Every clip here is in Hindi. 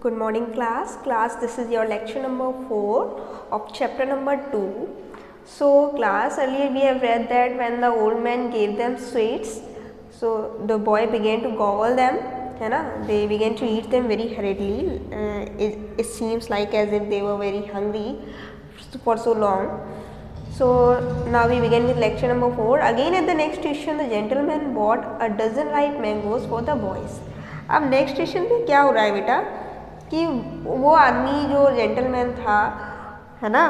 Good morning class, this is your lecture number 4 of chapter number 2. So class, earlier we have read that when the old man gave them sweets, so the boy began to gobble them, है ना, they began to eat them very hurriedly. It seems like as if they were very hungry for so long. So now we begin with lecture number 4. Again at the next station the gentleman bought a dozen ripe mangoes for the boys. अब नेक्स्ट स्टेशन पे क्या हो रहा है बेटा कि वो आदमी जो जेंटलमैन था, है ना,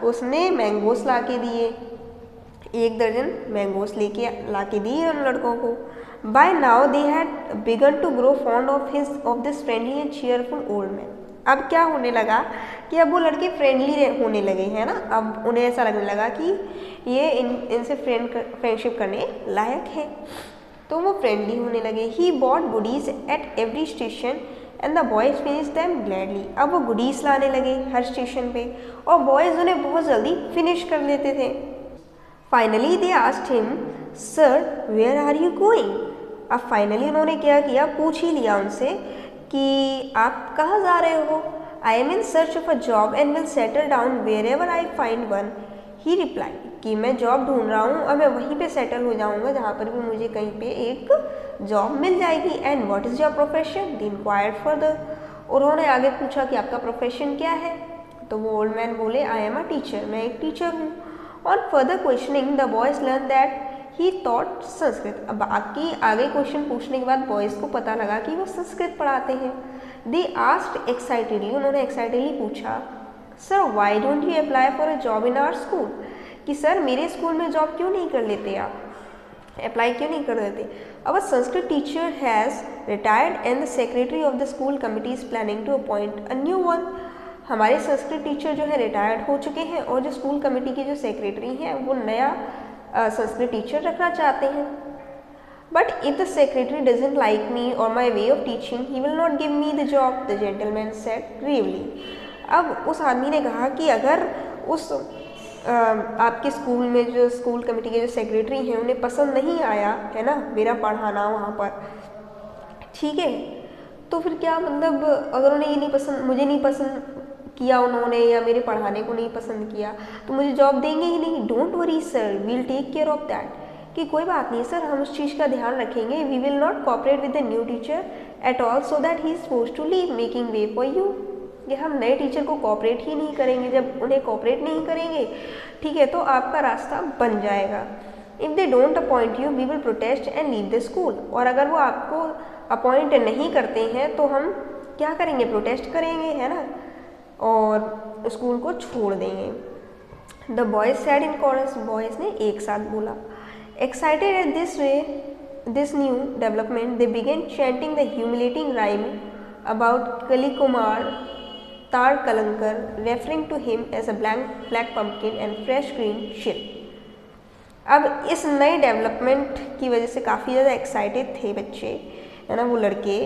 उसने मैंगोस ला के दिए, 1 दर्जन मैंगोस लेके ला के दिए उन लड़कों को. By now they had begun to grow fond of this friendly and cheerful old man. अब क्या होने लगा कि अब वो लड़के फ्रेंडली होने लगे, हैं ना. अब उन्हें ऐसा लगने लगा कि ये इनसे फ्रेंडशिप करने लायक है, तो वो फ्रेंडली होने लगे. He bought goodies at every station and the boys finish them gladly. अब वो गुडीज़ लाने लगे हर स्टेशन पे और बॉयज़ उन्हें बहुत जल्दी फिनिश कर लेते थे. Finally they asked him, sir where are you going. अब फाइनली उन्होंने क्या किया, पूछ ही लिया उनसे कि आप कहाँ जा रहे हो. I am in search of a job and will settle down wherever I find one. He reply कि मैं जॉब ढूंढ रहा हूँ और मैं वहीं पे सेटल हो जाऊँगा जहाँ पर भी मुझे कहीं पे एक जॉब मिल जाएगी. And what is your profession, they inquired further. उन्होंने आगे पूछा कि आपका प्रोफेशन क्या है, तो वो ओल्ड मैन बोले आई एम अ टीचर, मैं एक टीचर हूँ. On further questioning the boys learn that he taught Sanskrit. अब बाकी आगे क्वेश्चन पूछने के बाद बॉयज़ को पता लगा कि वो संस्कृत पढ़ाते हैं. दे आस्क्ड एक्साइटेडली, उन्होंने एक्साइटेडली पूछा, sir why don't you apply for a job in our school, कि सर मेरे स्कूल में जॉब क्यों नहीं कर लेते आप, अप्लाई क्यों नहीं कर देते. अब Sanskrit teacher has retired and the secretary of the school committee is planning to appoint a new one. हमारे संस्कृत टीचर जो है रिटायर्ड हो चुके हैं और जो स्कूल कमेटी के जो सेक्रेटरी हैं वो नया संस्कृत टीचर रखना चाहते हैं. But if the secretary doesn't like me or my way of teaching he will not give me the job, the gentleman said gravely. अब उस आदमी ने कहा कि अगर उस आपके स्कूल में जो स्कूल कमेटी के जो सेक्रेटरी हैं उन्हें पसंद नहीं आया, है ना, मेरा पढ़ाना वहाँ पर, ठीक है, तो फिर क्या मतलब अगर उन्हें ये नहीं पसंद, मुझे नहीं पसंद किया उन्होंने या मेरे पढ़ाने को नहीं पसंद किया तो मुझे जॉब देंगे ही नहीं. Don't worry sir, we'll take care of that, कि कोई बात नहीं सर, हम उस चीज़ का ध्यान रखेंगे. We will not cooperate with the new teacher at all so that he is forced to leave making way for you. कि हम नए टीचर को कोऑपरेट ही नहीं करेंगे. जब उन्हें कोऑपरेट नहीं करेंगे, ठीक है, तो आपका रास्ता बन जाएगा. If they don't appoint you we will protest and leave the school. और अगर वो आपको अपॉइंट नहीं करते हैं तो हम क्या करेंगे, प्रोटेस्ट करेंगे, है ना, और स्कूल को छोड़ देंगे. The boys said in chorus, boys ने एक साथ बोला. Excited at this new development they begin chanting the humiliating rhyme about Kalikumar Tar Kalankar, referring to him as a black pumpkin and fresh green shell. अब इस नए डेवलपमेंट की वजह से काफ़ी ज़्यादा एक्साइटेड थे बच्चे, है ना, वो लड़के.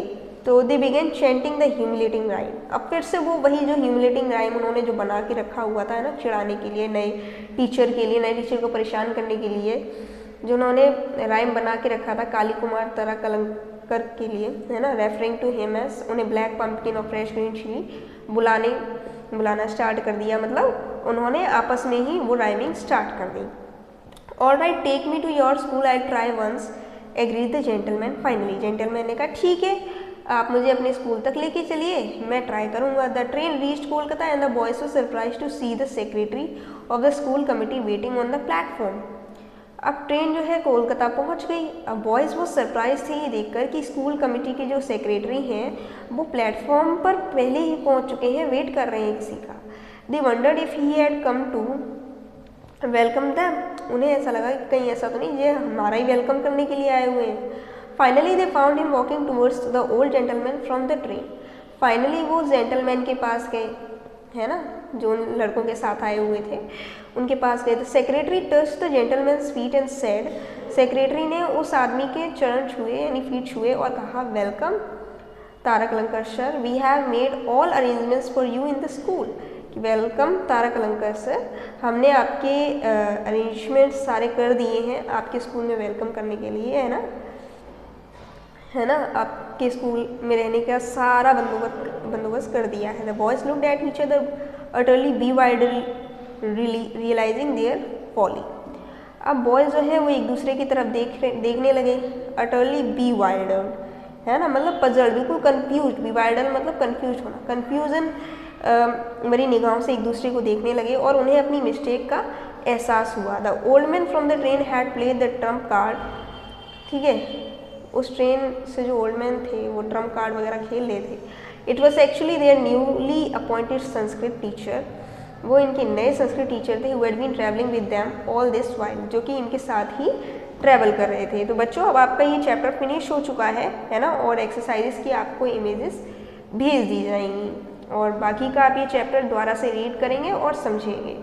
तो they begin chanting the humiliating rhyme. अब फिर से वो वही जो ह्यूमिलेटिंग राइम उन्होंने जो बना के रखा हुआ था, है ना, चिढ़ाने के लिए, नए टीचर को परेशान करने के लिए जो उन्होंने राइम बना के रखा था काली कुमार तारा कलंकर के लिए, है ना, रेफरिंग टू हिम एज, उन्हें ब्लैक पम्पकिन और फ्रेश ग्रीन चिली बुलाना स्टार्ट कर दिया. मतलब उन्होंने आपस में ही वो राइमिंग स्टार्ट कर दी. All right, take me to your school, I try once, agreed the gentleman. Finally gentleman ने कहा ठीक है, आप मुझे अपने स्कूल तक लेके चलिए, मैं ट्राई करूँगा. The train reached Kolkata and the boys were surprise to see the secretary of the school committee waiting on the platform. अब ट्रेन जो है कोलकाता पहुंच गई. अब बॉयज़ वो सरप्राइज थे ये देखकर कि स्कूल कमेटी के जो सेक्रेटरी हैं वो प्लेटफॉर्म पर पहले ही पहुंच चुके हैं, वेट कर रहे हैं किसी का. They wondered if he had come to welcome them. उन्हें ऐसा लगा कि कहीं ऐसा तो नहीं ये हमारा ही वेलकम करने के लिए आए हुए हैं. Finally they found him walking towards the old gentleman from the train. Finally वो जेंटलमैन के पास गए, है ना, जो उन लड़कों के साथ आए हुए थे उनके पास गए. The secretary touch the gentleman's feet and said, secretary ने उस आदमी के चरण छुए यानी फीट छुए और कहा, welcome Tara Kalankar sir, we have made all arrangements for you in the school. Welcome Tara Kalankar sir, हमने आपके अरेंजमेंट्स सारे कर दिए हैं आपके स्कूल में वेलकम करने के लिए, है ना. है ना, आपके स्कूल में रहने का सारा बंदोबस्त कर दिया है। The boys looked at each other utterly bewildered realising their folly. अब बॉयज़ जो है वो एक दूसरे की तरफ देखने लगे, अटरली bewildered, है ना, मतलब पजल, बिल्कुल कंफ्यूज, bewildered मतलब कंफ्यूज होना, कंफ्यूजन मेरी निगाहों से एक दूसरे को देखने लगे और उन्हें अपनी मिस्टेक का एहसास हुआ। The old man from the train had played the Trump card, ठीक है, उस ट्रेन से जो ओल्ड मैन थे वो ट्रम्प कार्ड वगैरह खेल रहे थे। It was actually their newly appointed Sanskrit teacher, वो इनके नए संस्कृत टीचर थे, who had been travelling with them all this while, जो कि इनके साथ ही ट्रैवल कर रहे थे। तो बच्चों अब आपका ये चैप्टर फिनिश हो चुका है ना, और एक्सरसाइजेस की आपको इमेजेस भेज दी जाएंगी और बाकी का आप ये चैप्टर दोबारा से रीड करेंगे और समझेंगे।